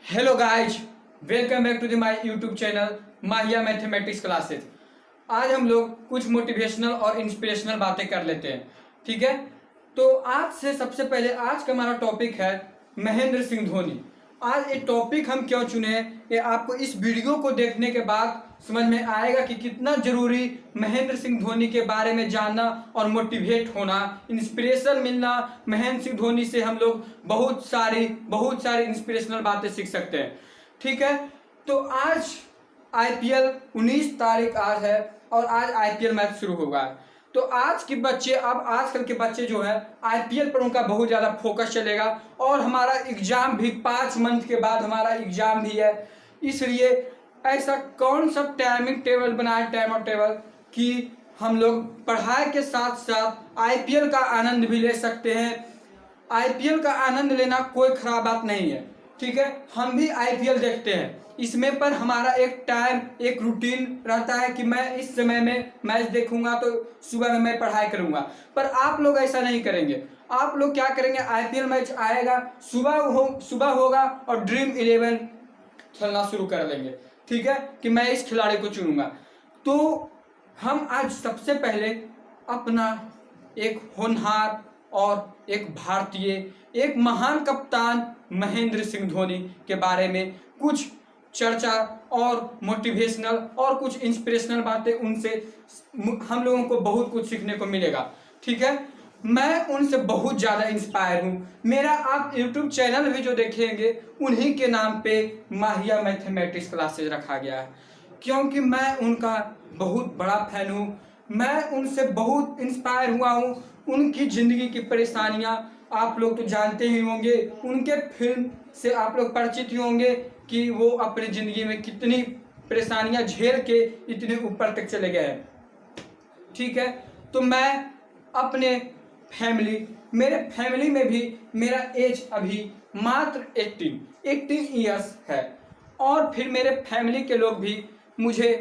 Hello guys, welcome back to the my YouTube channel Mahiya mathematics classes. आज हम लोग कुछ मोटिवेशनल और इंस्पिरेशनल बातें कर लेते हैं। ठीक है, तो आज से सबसे पहले आज का हमारा टॉपिक है महेंद्र सिंह धोनी। आज ये टॉपिक हम क्यों चुने हैं, ये आपको इस वीडियो को देखने के बाद समझ में आएगा कि कितना जरूरी महेंद्र सिंह धोनी के बारे में जानना और मोटिवेट होना, इंस्पिरेशन मिलना। महेंद्र सिंह धोनी से हम लोग बहुत सारी इंस्पिरेशनल बातें सीख सकते हैं। ठीक है, तो आज आईपीएल 19 तारीख आज है और आज आईपीएल मैच शुरू होगा। तो आज के बच्चे, अब आजकल के बच्चे जो है आईपीएल पर उनका बहुत ज़्यादा फोकस चलेगा और हमारा एग्जाम भी 5 मंथ के बाद हमारा एग्जाम भी है। इसलिए ऐसा कौन सा टाइमिंग टेबल बनाए, टाइम और टेबल, कि हम लोग पढ़ाई के साथ साथ आईपीएल का आनंद भी ले सकते हैं। आईपीएल का आनंद लेना कोई खराब बात नहीं है। ठीक है, हम भी आईपीएल देखते हैं, इसमें पर हमारा एक टाइम, एक रूटीन रहता है कि मैं इस समय में मैच देखूंगा तो सुबह में मैं पढ़ाई करूंगा। पर आप लोग ऐसा नहीं करेंगे। आप लोग क्या करेंगे, आईपीएल मैच आएगा, सुबह होगा और ड्रीम 11 खेलना शुरू कर देंगे। ठीक है, कि मैं इस खिलाड़ी को चुनूंगा। तो हम आज सबसे पहले अपना एक होनहार और एक भारतीय, एक महान कप्तान महेंद्र सिंह धोनी के बारे में कुछ चर्चा और मोटिवेशनल और कुछ इंस्पिरेशनल बातें, उनसे हम लोगों को बहुत कुछ सीखने को मिलेगा। ठीक है, मैं उनसे बहुत ज़्यादा इंस्पायर हूँ। मेरा आप यूट्यूब चैनल भी जो देखेंगे उन्हीं के नाम पे माहिया मैथमेटिक्स क्लासेज रखा गया है, क्योंकि मैं उनका बहुत बड़ा फैन हूँ। मैं उनसे बहुत इंस्पायर हुआ हूँ। उनकी ज़िंदगी की परेशानियाँ आप लोग तो जानते ही होंगे, उनके फिल्म से आप लोग परिचित ही होंगे कि वो अपनी ज़िंदगी में कितनी परेशानियाँ झेल के इतने ऊपर तक चले गए हैं। ठीक है, तो मैं अपने मेरे फैमिली में भी मेरा एज अभी मात्र 18 ईयर्स है, और फिर मेरे फैमिली के लोग भी मुझे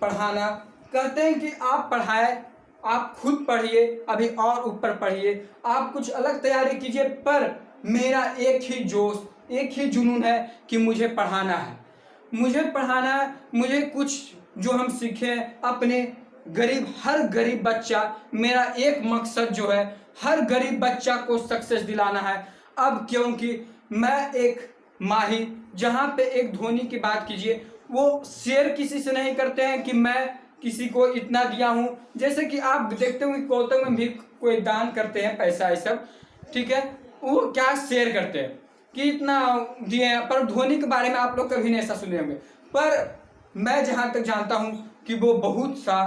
पढ़ाना कहते हैं कि आप पढ़ाए, आप खुद पढ़िए, अभी और ऊपर पढ़िए, आप कुछ अलग तैयारी कीजिए। पर मेरा एक ही जोश, एक ही जुनून है कि मुझे पढ़ाना है, मुझे कुछ जो हम सीखे अपने हर गरीब बच्चा, मेरा एक मकसद जो है हर गरीब बच्चा को सक्सेस दिलाना है। अब क्योंकि मैं एक माही, जहाँ पे एक धोनी की बात कीजिए, वो शेयर किसी से नहीं करते हैं कि मैं किसी को इतना दिया हूँ। जैसे कि आप देखते होंगे कौतुक में भी कोई दान करते हैं पैसा, ये सब। ठीक है, वो क्या शेयर करते हैं कि इतना दिए हैं, पर धोनी के बारे में आप लोग कभी नहीं ऐसा सुने होंगे। पर मैं जहाँ तक जानता हूँ कि वो बहुत सा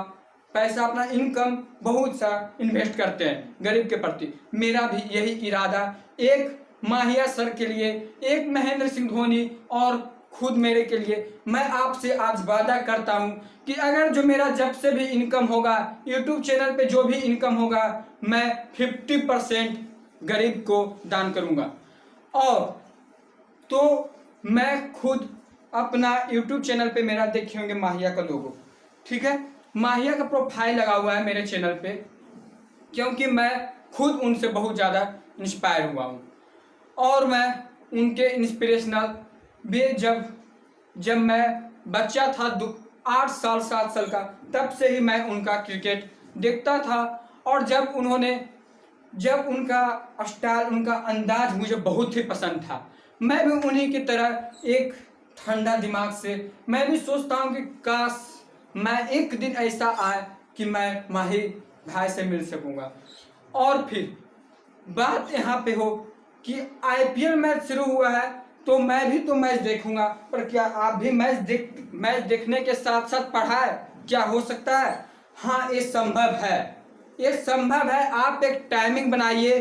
पैसा, अपना इनकम बहुत सा इन्वेस्ट करते हैं गरीब के प्रति। मेरा भी यही इरादा, एक माहिया सर के लिए, एक महेंद्र सिंह धोनी और खुद मेरे के लिए, मैं आपसे आज वादा करता हूं कि अगर जो मेरा जब से भी इनकम होगा, यूट्यूब चैनल पे जो भी इनकम होगा, मैं 50% गरीब को दान करूंगा। और तो मैं खुद अपना यूट्यूब चैनल पे, मेरा देखे होंगे माहिया का लोगो, ठीक है, माहिया का प्रोफाइल लगा हुआ है मेरे चैनल पे, क्योंकि मैं खुद उनसे बहुत ज़्यादा इंस्पायर हुआ हूँ। और मैं उनके इंस्पिरेशनल भी, जब मैं बच्चा था 8 साल 7 साल का, तब से ही मैं उनका क्रिकेट देखता था। और जब उनका स्टाइल, उनका अंदाज मुझे बहुत ही पसंद था। मैं भी उन्हीं की तरह एक ठंडा दिमाग से मैं भी सोचता हूँ कि काश मैं एक दिन ऐसा आए कि मैं माही भाई से मिल सकूँगा। और फिर बात यहाँ पे हो कि आईपीएल मैच शुरू हुआ है तो मैं भी तो मैच देखूंगा, पर क्या आप भी मैच देखने के साथ साथ पढ़ाए, क्या हो सकता है? हाँ, ये संभव है, ये संभव है। आप एक टाइमिंग बनाइए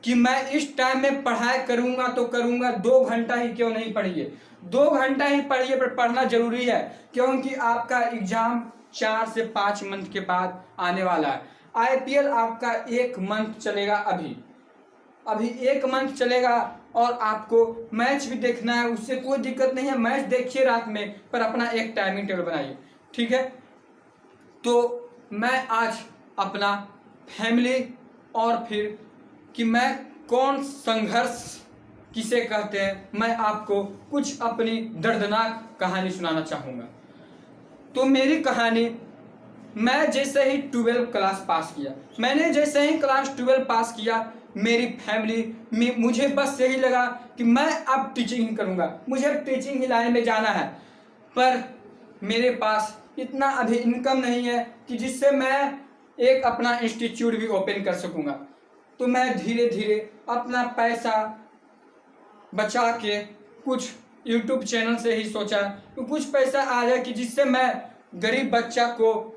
कि मैं इस टाइम में पढ़ाई करूंगा तो करूंगा। 2 घंटा ही क्यों नहीं पढ़िए, 2 घंटा ही पढ़िए, पर पढ़ना जरूरी है, क्योंकि आपका एग्जाम 4 से 5 मंथ के बाद आने वाला है। आईपीएल आपका 1 मंथ चलेगा, अभी 1 मंथ चलेगा, और आपको मैच भी देखना है, उससे कोई दिक्कत नहीं है। मैच देखिए रात में, पर अपना एक टाइमिंग टेबल बनाइए। ठीक है, तो मैं आज अपना फैमिली और फिर कि मैं कौन संघर्ष किसे कहते हैं, मैं आपको कुछ अपनी दर्दनाक कहानी सुनाना चाहूँगा। तो मेरी कहानी, मैं जैसे ही 12 क्लास पास किया, मैंने जैसे ही क्लास 12 पास किया, मेरी फैमिली में मुझे बस यही लगा कि मैं अब टीचिंग ही करूँगा, मुझे टीचिंग ही लाइन में जाना है। पर मेरे पास इतना अभी इनकम नहीं है कि जिससे मैं एक अपना इंस्टीट्यूट भी ओपन कर सकूँगा। तो मैं धीरे धीरे अपना पैसा बचा के कुछ यूट्यूब चैनल से ही सोचा कि कुछ पैसा आ जाए कि जिससे मैं गरीब बच्चा को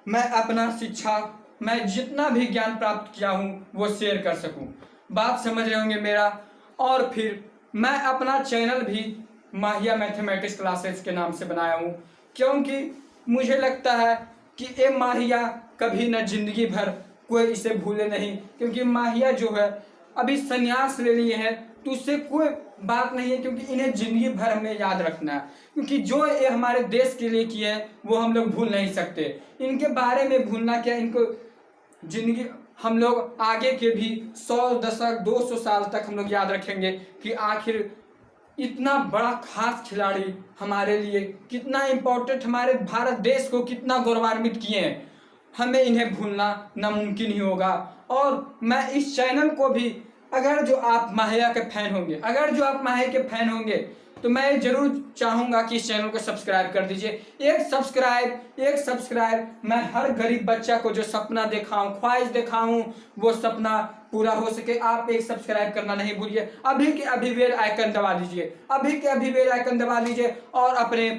मैं अपना शिक्षा, मैं जितना भी ज्ञान प्राप्त किया हूँ वो शेयर कर सकूँ। बात समझ रहे होंगे मेरा। और फिर मैं अपना चैनल भी माहिया मैथमेटिक्स क्लासेस के नाम से बनाया हूँ, क्योंकि मुझे लगता है कि ये माहिया कभी न जिंदगी भर कोई इसे भूले नहीं, क्योंकि माहिया जो है अभी संन्यास ले लिए हैं, तो उससे कोई बात नहीं है, क्योंकि इन्हें जिंदगी भर हमें याद रखना है, क्योंकि जो ये हमारे देश के लिए किए हैं वो हम लोग भूल नहीं सकते। इनके बारे में भूलना क्या, इनको जिंदगी हम लोग आगे के भी 100 दशक 200 साल तक हम लोग याद रखेंगे कि आखिर इतना बड़ा खास खिलाड़ी हमारे लिए कितना इम्पोर्टेंट, हमारे भारत देश को कितना गौरवान्वित किए हैं, हमें इन्हें भूलना नामुमकिन ही होगा। और मैं इस चैनल को भी, अगर जो आप माहिया के फैन होंगे, तो मैं जरूर चाहूँगा कि इस चैनल को सब्सक्राइब कर दीजिए। एक सब्सक्राइब मैं हर गरीब बच्चा को जो सपना देखा हूँ, ख्वाहिश देखा हूँ, वो सपना पूरा हो सके। आप एक सब्सक्राइब करना नहीं भूलिए। अभी के अभी बेल आइकन दबा दीजिए और अपने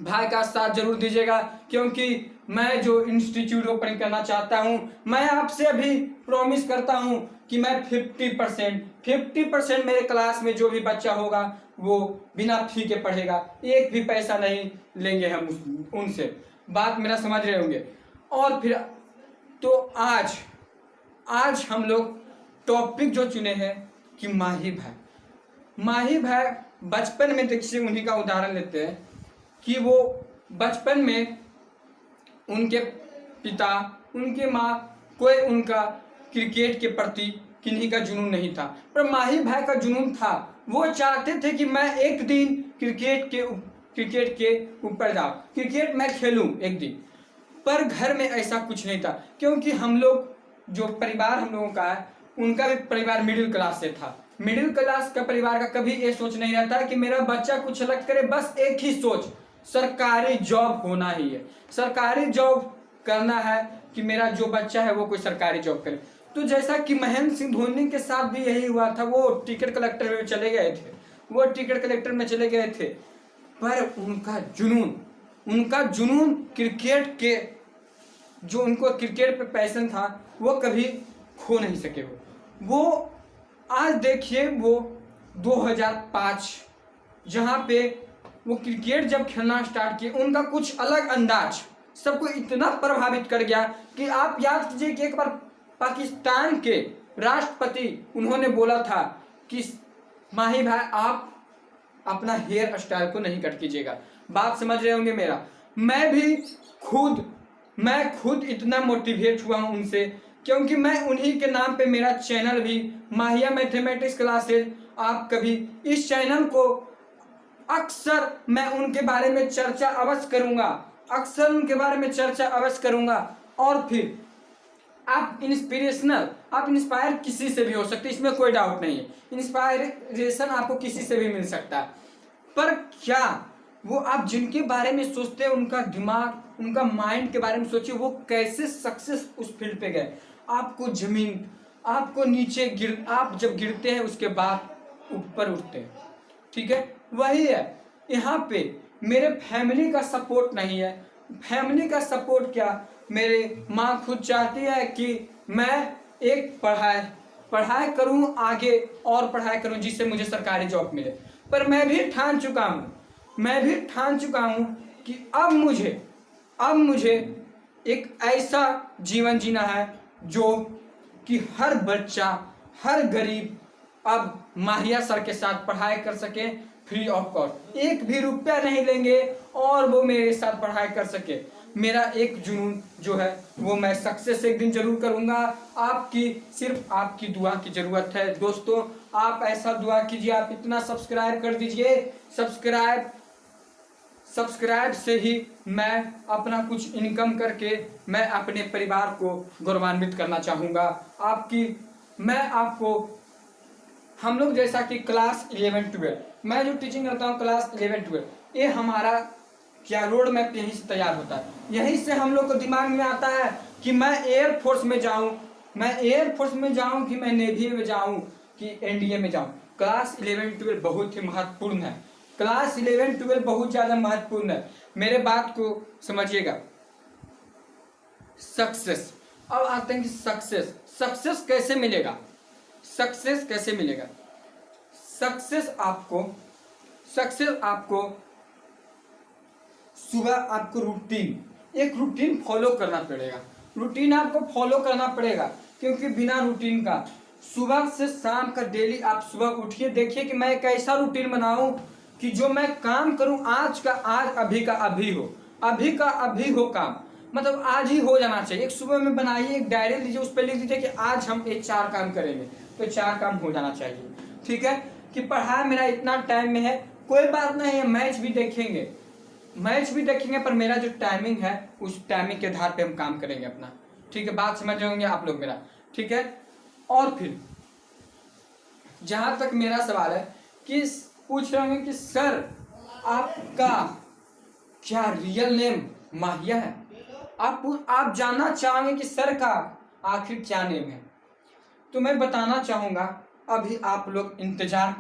भाई का साथ जरूर दीजिएगा, क्योंकि मैं जो इंस्टीट्यूट ओपन करना चाहता हूं, मैं आपसे अभी प्रॉमिस करता हूं कि मैं 50% मेरे क्लास में जो भी बच्चा होगा वो बिना फी के पढ़ेगा, एक भी पैसा नहीं लेंगे हम उनसे। बात मेरा समझ रहे होंगे। और फिर तो आज हम लोग टॉपिक जो चुने हैं कि माही भाई बचपन में, देखिए उन्हीं का उदाहरण लेते हैं कि वो बचपन में उनके पिता, उनके माँ, कोई उनका क्रिकेट के प्रति किन्हीं का जुनून नहीं था, पर माही भाई का जुनून था। वो चाहते थे कि मैं एक दिन क्रिकेट के ऊपर जाऊँ, क्रिकेट मैं खेलूँ एक दिन। पर घर में ऐसा कुछ नहीं था, क्योंकि हम लोग जो परिवार हम लोगों का है, उनका भी परिवार मिडिल क्लास से था। मिडिल क्लास का परिवार का कभी ये सोच नहीं रहता कि मेरा बच्चा कुछ अलग करे, बस एक ही सोच, सरकारी जॉब होना ही है, सरकारी जॉब करना है कि मेरा जो बच्चा है वो कोई सरकारी जॉब करे। तो जैसा कि महेंद्र सिंह धोनी के साथ भी यही हुआ था, वो टिकट कलेक्टर में चले गए थे, पर उनका जुनून क्रिकेट के, जो उनको क्रिकेट पे पैशन था, वो कभी खो नहीं सके। वो आज देखिए, वो 2005 जहाँ पे वो क्रिकेट जब खेलना स्टार्ट किए, उनका कुछ अलग अंदाज सबको इतना प्रभावित कर गया कि आप याद कीजिए कि एक बार पाकिस्तान के राष्ट्रपति उन्होंने बोला था कि माही भाई आप अपना हेयर स्टाइल को नहीं कट कीजिएगा। बात समझ रहे होंगे मेरा। मैं खुद इतना मोटिवेट हुआ हूँ उनसे, क्योंकि मैं उन्हीं के नाम पे मेरा चैनल भी माहिया मैथमेटिक्स क्लासेस, आप कभी इस चैनल को अक्सर मैं उनके बारे में चर्चा अवश्य करूंगा, और फिर आप इंस्पायर किसी से भी हो सकते, इसमें कोई डाउट नहीं है। इंस्पायरेशन आपको किसी से भी मिल सकता है, पर क्या वो आप जिनके बारे में सोचते हैं, उनका दिमाग, उनका माइंड के बारे में सोचिए, वो कैसे सक्सेस उस फील्ड पे गए। आपको नीचे आप जब गिरते हैं उसके बाद ऊपर उठते हैं, ठीक है। वही है यहाँ पे, मेरे फैमिली का सपोर्ट नहीं है। फैमिली का सपोर्ट क्या, मेरे माँ खुद चाहती है कि मैं एक पढ़ाई करूँ आगे, और पढ़ाई करूँ जिससे मुझे सरकारी जॉब मिले। पर मैं भी ठान चुका हूँ कि अब मुझे एक ऐसा जीवन जीना है जो कि हर बच्चा, हर गरीब अब माहिया सर के साथ पढ़ाई कर सके, फ्री ऑफ कॉस्ट, एक भी रुपया नहीं लेंगे और वो मेरे साथ पढ़ाई कर सके। मेरा एक जुनून जो है वो मैं सक्सेस एक दिन जरूर करूंगा। आपकी सिर्फ आपकी दुआ की ज़रूरत है दोस्तों। आप ऐसा दुआ कीजिए, आप इतना सब्सक्राइब कर दीजिए। सब्सक्राइब से ही मैं अपना कुछ इनकम करके मैं अपने परिवार को गौरवान्वित करना चाहूँगा। मैं आपको हम लोग जैसा कि क्लास 11-12 मैं जो टीचिंग करता हूँ क्लास 11-12, ये हमारा क्या रोड मैप यहीं से तैयार होता है। यहीं से हम लोग को दिमाग में आता है कि मैं एयरफोर्स में जाऊँ, कि मैं नेवी में जाऊँ, कि एनडीए में जाऊँ। क्लास 11-12 बहुत ही महत्वपूर्ण है। क्लास 11-12 बहुत ज़्यादा महत्वपूर्ण है। मेरे बात को समझिएगा। सक्सेस, अब आते हैं कि सक्सेस कैसे मिलेगा। सक्सेस आपको सुबह आपको एक रूटीन फॉलो करना पड़ेगा। क्योंकि बिना रूटीन का सुबह से शाम का डेली आप सुबह उठिए, देखिए कि मैं एक ऐसा रूटीन बनाऊं कि जो मैं काम करूं आज का आज, अभी का अभी हो काम, मतलब आज ही हो जाना चाहिए। एक सुबह में बनाइए, एक डायरी लीजिए, उस पर लिख दीजिए कि आज हम ये 4 काम करेंगे, तो 4 काम हो जाना चाहिए। ठीक है कि पढ़ाई मेरा इतना टाइम में है, कोई बात नहीं है, मैच भी देखेंगे पर मेरा जो टाइमिंग है उस टाइमिंग के आधार पे हम काम करेंगे अपना। ठीक है, बात समझ रहे होंगे आप लोग मेरा। ठीक है, और फिर जहां तक मेरा सवाल है कि पूछ रहे होंगे कि सर आपका क्या रियल नेम माहिया है। आप जानना चाहोगे कि सर का आखिर क्या नेम है, तो मैं बताना चाहूँगा अभी आप लोग इंतजार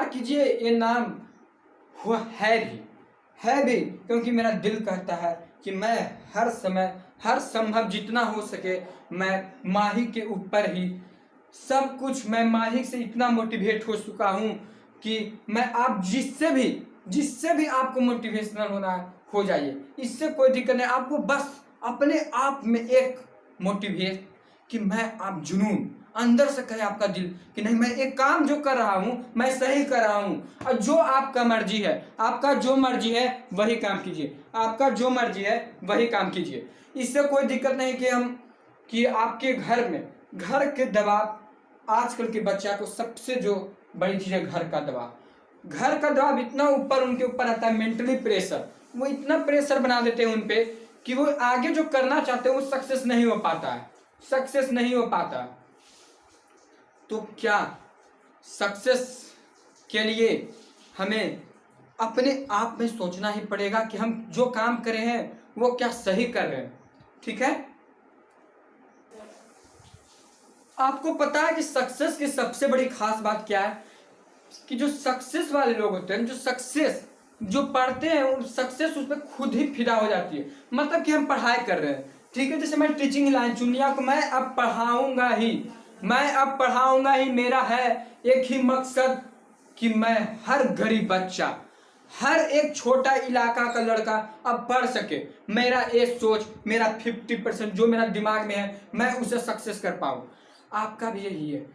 कीजिए। ये नाम हुआ है भी क्योंकि मेरा दिल कहता है कि मैं हर समय हर संभव जितना हो सके मैं माही के ऊपर ही सब कुछ, मैं माही से इतना मोटिवेट हो चुका हूँ कि मैं आप जिससे भी आपको मोटिवेशनल होना है हो जाइए, इससे कोई दिक्कत नहीं। आपको बस अपने आप में एक मोटिवेट कि मैं आप जुनून अंदर से कहे आपका दिल कि नहीं, मैं एक काम जो कर रहा हूं मैं सही कर रहा हूं, और जो आपका मर्जी है, आपका जो मर्जी है वही काम कीजिए। इससे कोई दिक्कत नहीं कि आपके घर के दबाव, आजकल के बच्चा को सबसे जो बड़ी चीज है घर का दबाव इतना ऊपर उनके ऊपर आता है, मेंटली प्रेशर, वो इतना प्रेशर बना देते हैं उन पे कि वो आगे जो करना चाहते हैं वो सक्सेस नहीं हो पाता। तो क्या सक्सेस के लिए हमें अपने आप में सोचना ही पड़ेगा कि हम जो काम कर रहे हैं वो क्या सही कर रहे हैं। ठीक है, आपको पता है कि सक्सेस की सबसे बड़ी खास बात क्या है कि जो सक्सेस वाले लोग होते हैं, जो पढ़ते हैं, सक्सेस उस पर खुद ही फिदा हो जाती है। मतलब कि हम पढ़ाई कर रहे हैं, ठीक है, जैसे मैं टीचिंग लाइन चुन लिया कि मैं अब पढ़ाऊंगा ही, मेरा है एक ही मकसद कि मैं हर गरीब बच्चा, हर एक छोटा इलाका का लड़का अब पढ़ सके। मेरा ये सोच, मेरा 50% जो मेरा दिमाग में है मैं उसे सक्सेस कर पाऊँ। आपका भी यही है,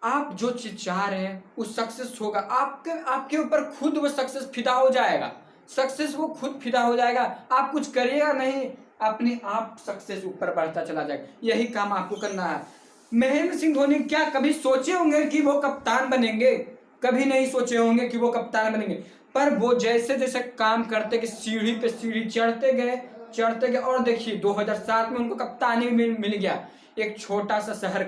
आप जो चीज चाह रहे हैं वो सक्सेस होगा, आपके ऊपर खुद वो सक्सेस फिदा हो जाएगा। आप कुछ करिएगा नहीं, अपने आप सक्सेस ऊपर बढ़ता चला जाएगा। यही काम आपको करना है। महेंद्र सिंह धोनी क्या कभी सोचे होंगे कि वो कप्तान बनेंगे? कभी नहीं सोचे होंगे कि वो कप्तान बनेंगे, पर वो जैसे जैसे काम करते कि सीढ़ी पे सीढ़ी चढ़ते गए और देखिए 2007 में उनको कप्तानी मिल गया। एक छोटा सा शहर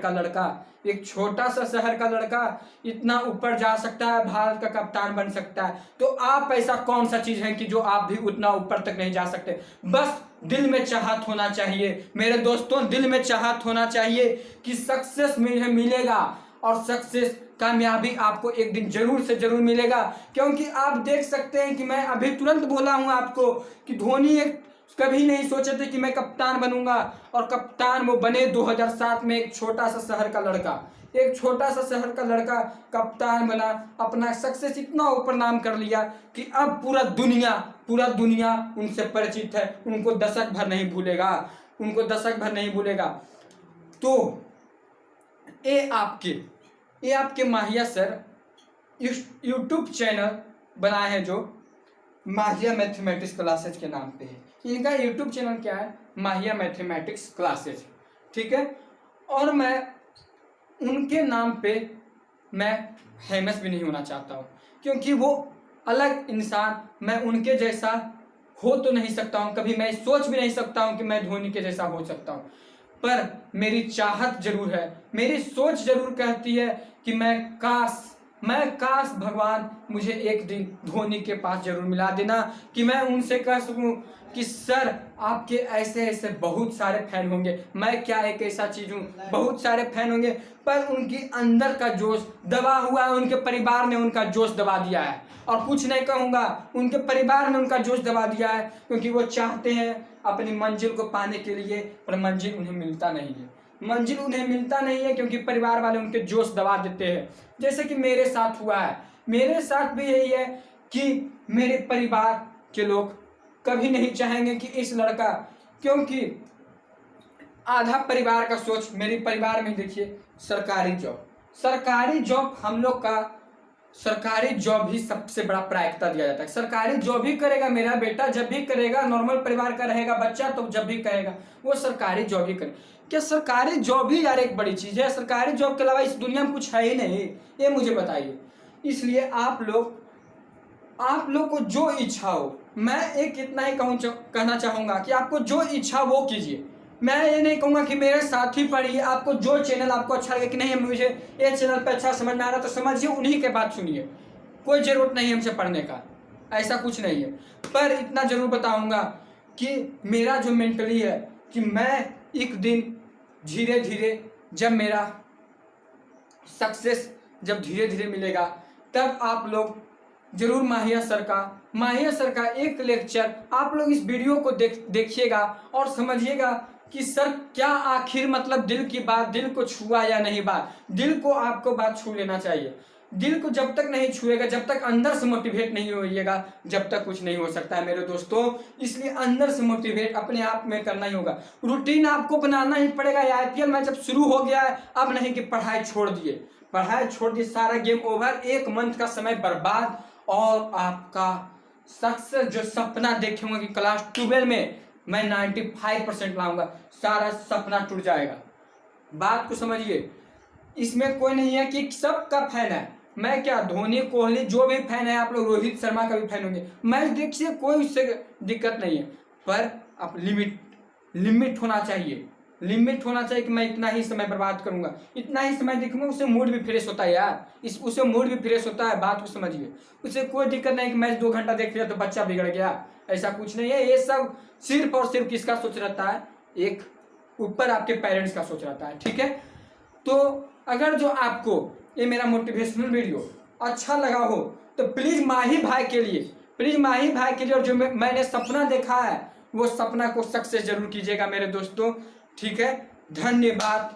का लड़का इतना ऊपर जा सकता है, भारत का कप्तान बन सकता है। तो आप ऐसा कौन सा चीज है कि जो आप भी उतना ऊपर तक नहीं जा सकते? बस दिल में चाहत होना चाहिए मेरे दोस्तों, दिल में चाहत होना चाहिए कि सक्सेस मिलेगा, और सक्सेस कामयाबी आपको एक दिन जरूर से जरूर मिलेगा। क्योंकि आप देख सकते हैं कि मैं अभी तुरंत बोला हूं आपको कि धोनी कभी नहीं सोचे थे कि मैं कप्तान बनूंगा, और कप्तान वो बने 2007 में। एक छोटा सा शहर का लड़का कप्तान बना, अपना सक्सेस इतना ऊपर नाम कर लिया कि अब पूरा दुनिया उनसे परिचित है, उनको दशक भर नहीं भूलेगा। तो ये आपके माहिया सर यूट्यूब चैनल बनाए हैं, जो माहिया मैथमेटिक्स क्लासेज के नाम पे है। इनका यूट्यूब चैनल क्या है? माहिया मैथमेटिक्स क्लासेज, ठीक है। और मैं उनके नाम पे मैं फेमस भी नहीं होना चाहता हूँ, क्योंकि वो अलग इंसान, मैं उनके जैसा हो तो नहीं सकता हूँ, कभी मैं सोच भी नहीं सकता हूँ कि मैं धोनी के जैसा हो सकता हूँ, पर मेरी चाहत जरूर है, मेरी सोच जरूर कहती है कि मैं काश भगवान मुझे एक दिन धोनी के पास जरूर मिला देना, कि मैं उनसे कह सकूं कि सर आपके ऐसे ऐसे बहुत सारे फैन होंगे, मैं क्या एक ऐसा चीज हूँ, बहुत सारे फैन होंगे, पर उनकी अंदर का जोश दबा हुआ है, उनके परिवार ने उनका जोश दबा दिया है। और कुछ नहीं कहूँगा, उनके परिवार ने उनका जोश दबा दिया है, क्योंकि वो चाहते हैं अपनी मंजिल को पाने के लिए, पर मंजिल उन्हें मिलता नहीं है, मंजिल उन्हें मिलता नहीं है, क्योंकि परिवार वाले उनके जोश दबा देते हैं। जैसे कि मेरे साथ हुआ है, मेरे साथ भी यही है कि मेरे परिवार के लोग कभी नहीं चाहेंगे कि इस लड़का, क्योंकि आधा परिवार का सोच मेरे परिवार में देखिए सरकारी जॉब हम लोग का, सरकारी जॉब ही सबसे बड़ा प्राथमिकता दिया जाता है। सरकारी जॉब ही करेगा मेरा बेटा, जब भी करेगा, नॉर्मल परिवार का रहेगा बच्चा तो जब भी करेगा वो सरकारी जॉब ही करे। क्या सरकारी जॉब ही यार एक बड़ी चीज है? सरकारी जॉब के अलावा इस दुनिया में कुछ है ही नहीं, ये मुझे बताइए। इसलिए आप लोग को जो इच्छा हो, मैं एक इतना ही कहना चाहूंगा कि आपको जो इच्छा वो कीजिए। मैं ये नहीं कहूँगा कि मेरे साथ ही पढ़िए, आपको जो चैनल आपको अच्छा लगे कि नहीं मुझे ये चैनल पे अच्छा समझ में आ रहा तो समझिए, उन्हीं के बात सुनिए, कोई ज़रूरत नहीं है हमसे पढ़ने का, ऐसा कुछ नहीं है। पर इतना ज़रूर बताऊँगा कि मेरा जो मेंटली है कि मैं एक दिन धीरे धीरे जब मेरा सक्सेस जब धीरे धीरे मिलेगा, तब आप लोग जरूर माहिया सर का एक लेक्चर आप लोग इस वीडियो को देखिएगा और समझिएगा कि सर क्या आखिर मतलब दिल की बात, दिल को छुआ या नहीं बात। दिल को आपको बात छू लेना चाहिए, दिल को जब तक नहीं छुएगा, जब तक अंदर से मोटिवेट नहीं होइएगा, जब तक कुछ नहीं हो सकता है मेरे दोस्तों। इसलिए अंदर से मोटिवेट अपने आप में करना ही होगा, रूटीन आपको बनाना ही पड़ेगा। IPL मैच जब शुरू हो गया है, अब नहीं कि पढ़ाई छोड़ दिए, सारा गेम ओवर, 1 मंथ का समय बर्बाद, और आपका सक्सेस जो सपना देखे होंगे कि क्लास 12 में मैं 95% लाऊंगा, सारा सपना टूट जाएगा। बात को समझिए, इसमें कोई नहीं है कि सबका फैन है, मैं क्या धोनी कोहली जो भी फैन है, आप लोग रोहित शर्मा का भी फैन होंगे, मैच देखिए, कोई उससे दिक्कत नहीं है, पर आप लिमिट होना चाहिए, कि मैं इतना ही समय बर्बाद करूंगा, इतना ही समय देखूंगा, उससे मूड भी फ्रेश होता है यार, उससे मूड भी फ्रेश होता है। बात को समझिए, उससे कोई दिक्कत नहीं कि मैच 2 घंटा देख लिया तो बच्चा बिगड़ गया, ऐसा कुछ नहीं है। ये सब सिर्फ और सिर्फ किसका सोच रहता है? एक ऊपर आपके पेरेंट्स का सोच रहता है, ठीक है। तो अगर जो आपको ये मेरा मोटिवेशनल वीडियो अच्छा लगा हो तो प्लीज माही भाई के लिए, और जो मैंने सपना देखा है वो सपना को सक्सेस जरूर कीजिएगा मेरे दोस्तों, ठीक है। धन्यवाद।